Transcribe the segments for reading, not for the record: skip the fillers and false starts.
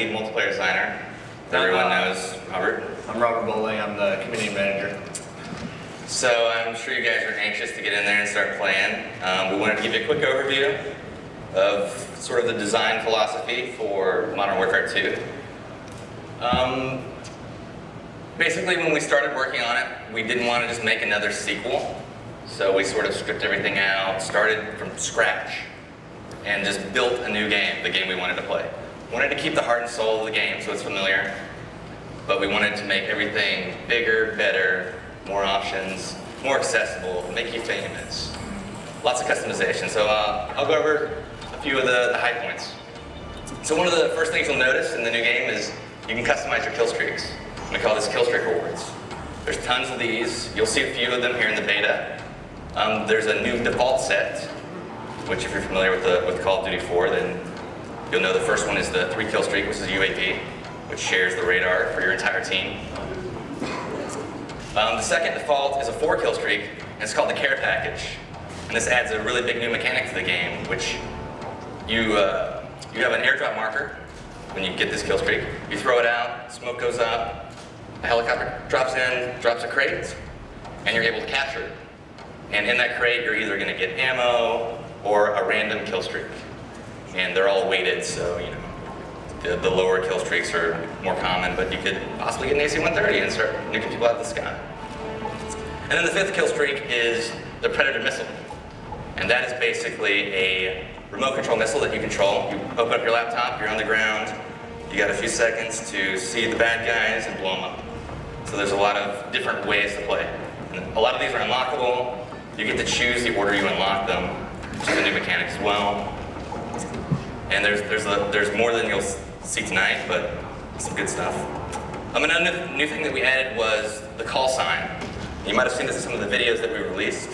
lead multiplayer designer. Everyone knows Robert. I'm Robert Bowling. I'm the community manager. So I'm sure you guys are anxious to get in there and start playing. We wanted to give you a quick overview of sort of the design philosophy for Modern Warfare 2. Basically, when we started working on it, we didn't want to just make another sequel. So we sort of stripped everything out, started from scratch, and just built a new game, the game we wanted to play. We wanted to keep the heart and soul of the game so it's familiar, but we wanted to make everything bigger, better, more options, more accessible, make you famous. Lots of customization. So I'll go over a few of the high points. So one of the first things you'll notice in the new game is you can customize your kill streaks. We call this kill streak rewards. There's tons of these. You'll see a few of them here in the beta. There's a new default set, which if you're familiar with Call of Duty 4, then you'll know the first one is the 3 kill streak, which is UAV, which shares the radar for your entire team. The second default is a 4 kill streak, and it's called the care package. And this adds a really big new mechanic to the game, which you have an airdrop marker when you get this kill streak. You throw it out, smoke goes up, a helicopter drops in, drops a crate, and you're able to capture it. And in that crate, you're either going to get ammo or a random kill streak. And they're all weighted, so you know the lower kill streaks are more common, but you could possibly get an AC-130 and start nuking people out of the sky. And then the 5th kill streak is the Predator missile. And that is basically a remote control missile that you control. You open up your laptop, you're on the ground, you got a few seconds to see the bad guys and blow them up. So there's a lot of different ways to play. And a lot of these are unlockable. You get to choose the order you unlock them, which is a new mechanic as well. And there's more than you'll see tonight, but some good stuff. Another new thing that we added was the call sign. You might have seen this in some of the videos that we released.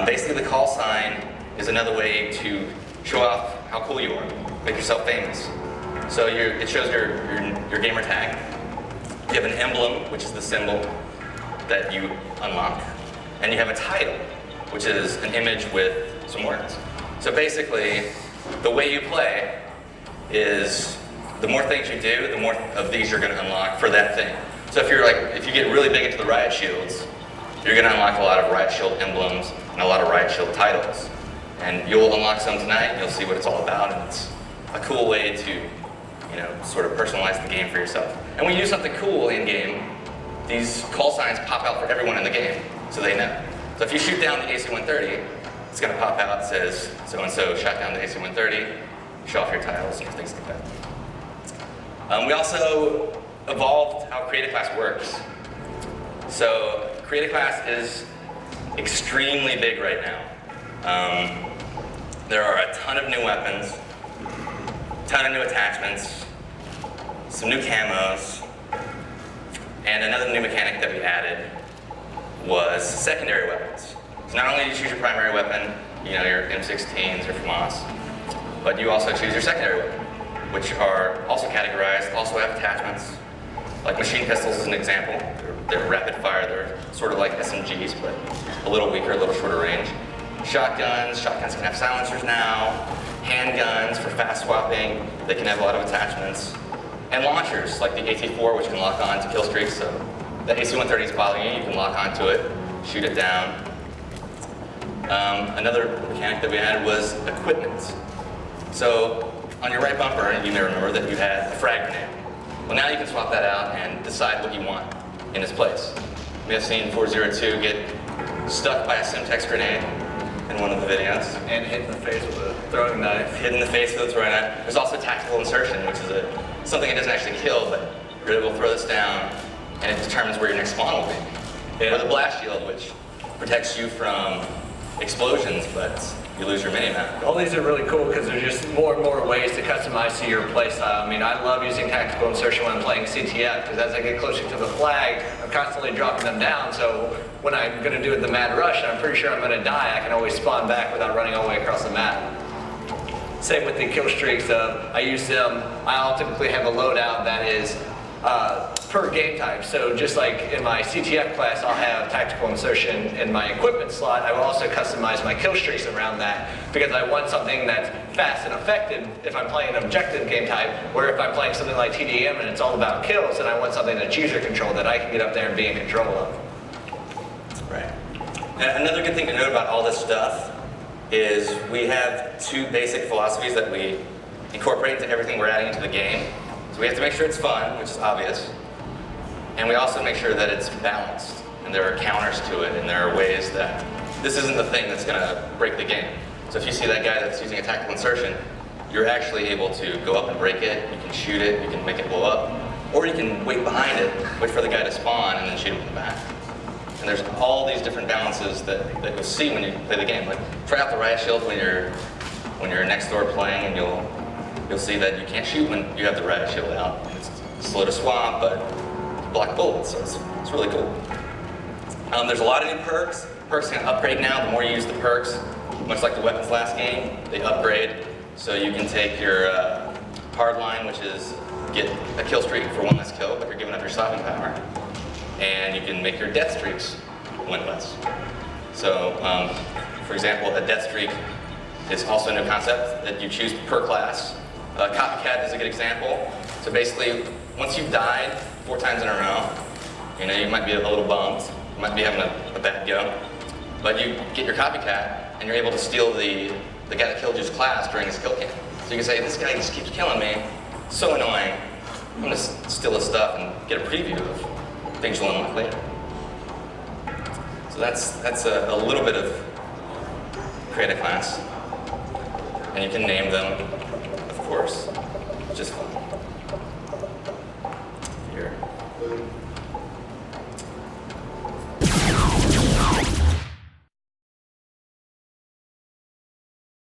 Basically, the call sign is another way to show off how cool you are, make yourself famous. So it shows your gamer tag. You have an emblem, which is the symbol that you unlock, and you have a title, which is an image with some words. So basically, the way you play is the more things you do, the more of these you're going to unlock for that thing. So if you get really big into the riot shields, you're going to unlock a lot of riot shield emblems and a lot of riot shield titles. And you'll unlock some tonight, and you'll see what it's all about, and it's a cool way to, sort of personalize the game for yourself. And when you do something cool in game, these call signs pop out for everyone in the game, so they know. So if you shoot down the AC-130, it's going to pop out, it says, so-and-so shot down the AC-130, show off your titles and things like that. We also evolved how Create a Class works. So Create a Class is extremely big right now. There are a ton of new weapons, a ton of new attachments, some new camos, and another new mechanic that we added was secondary weapons. So not only do you choose your primary weapon, your M16s or FAMAS, but you also choose your secondary weapon, which are also categorized, also have attachments. Like machine pistols is an example. They're rapid fire, they're sort of like SMGs, but a little weaker, a little shorter range. Shotguns can have silencers now. Handguns for fast swapping, they can have a lot of attachments. And launchers, like the AT-4, which can lock on to kill streaks, so the AC-130 is bothering you, you can lock onto it, shoot it down. Another mechanic that we added was equipment. So on your right bumper, you may remember that you had a frag grenade. Well, now you can swap that out and decide what you want in its place. We have seen 402 get stuck by a Semtex grenade in one of the videos. And hit in the face with a throwing knife. Hit in the face with a throwing knife. There's also tactical insertion, which is something that doesn't actually kill, but you're able to throw this down, and it determines where your next spawn will be. Yeah. Or the blast shield, which protects you from explosions, but you lose your mini-map. All these are really cool because there's just more and more ways to customize to your playstyle. I mean, I love using tactical insertion when I'm playing CTF because as I get closer to the flag, I'm constantly dropping them down. So when I'm going to do the mad rush and I'm pretty sure I'm going to die, I can always spawn back without running all the way across the map. Same with the kill streaks. I use them. I'll typically have a loadout that is per game type. So just like in my CTF class, I'll have tactical insertion in my equipment slot. I will also customize my kill streaks around that because I want something that's fast and effective if I'm playing an objective game type, or if I'm playing something like TDM and it's all about kills, then I want something that's user control that I can get up there and be in control of. Right. And another good thing to note about all this stuff is we have two basic philosophies that we incorporate into everything we're adding into the game. So we have to make sure it's fun, which is obvious, and we also make sure that it's balanced, and there are counters to it, and there are ways that this isn't the thing that's going to break the game. So if you see that guy that's using a tactical insertion, you're actually able to go up and break it, you can shoot it, you can make it blow up, or you can wait behind it, wait for the guy to spawn, and then shoot him in the back. And there's all these different balances that you'll see when you play the game. Like, try out the riot shield when you're next door playing, and you'll see that you can't shoot when you have the riot shield out. It's slow to swap, but block bullets, so it's really cool. There's a lot of new perks. Perks can upgrade now. The more you use the perks, much like the weapons last game, they upgrade. So you can take your hard line, which is get a kill streak for one less kill, but you're giving up your stopping power. And you can make your death streaks one less. So, for example, a death streak is also a new concept that you choose per class. Copycat is a good example. So basically, once you've died 4 times in a row, you might be a little bummed, you might be having a bad go, but you get your copycat and you're able to steal the guy that killed you's class during his kill cam. So you can say, this guy just keeps killing me, so annoying, I'm gonna steal his stuff and get a preview of things you'll unlock later. So that's a little bit of create a class. And you can name them, of course, just fun. Here.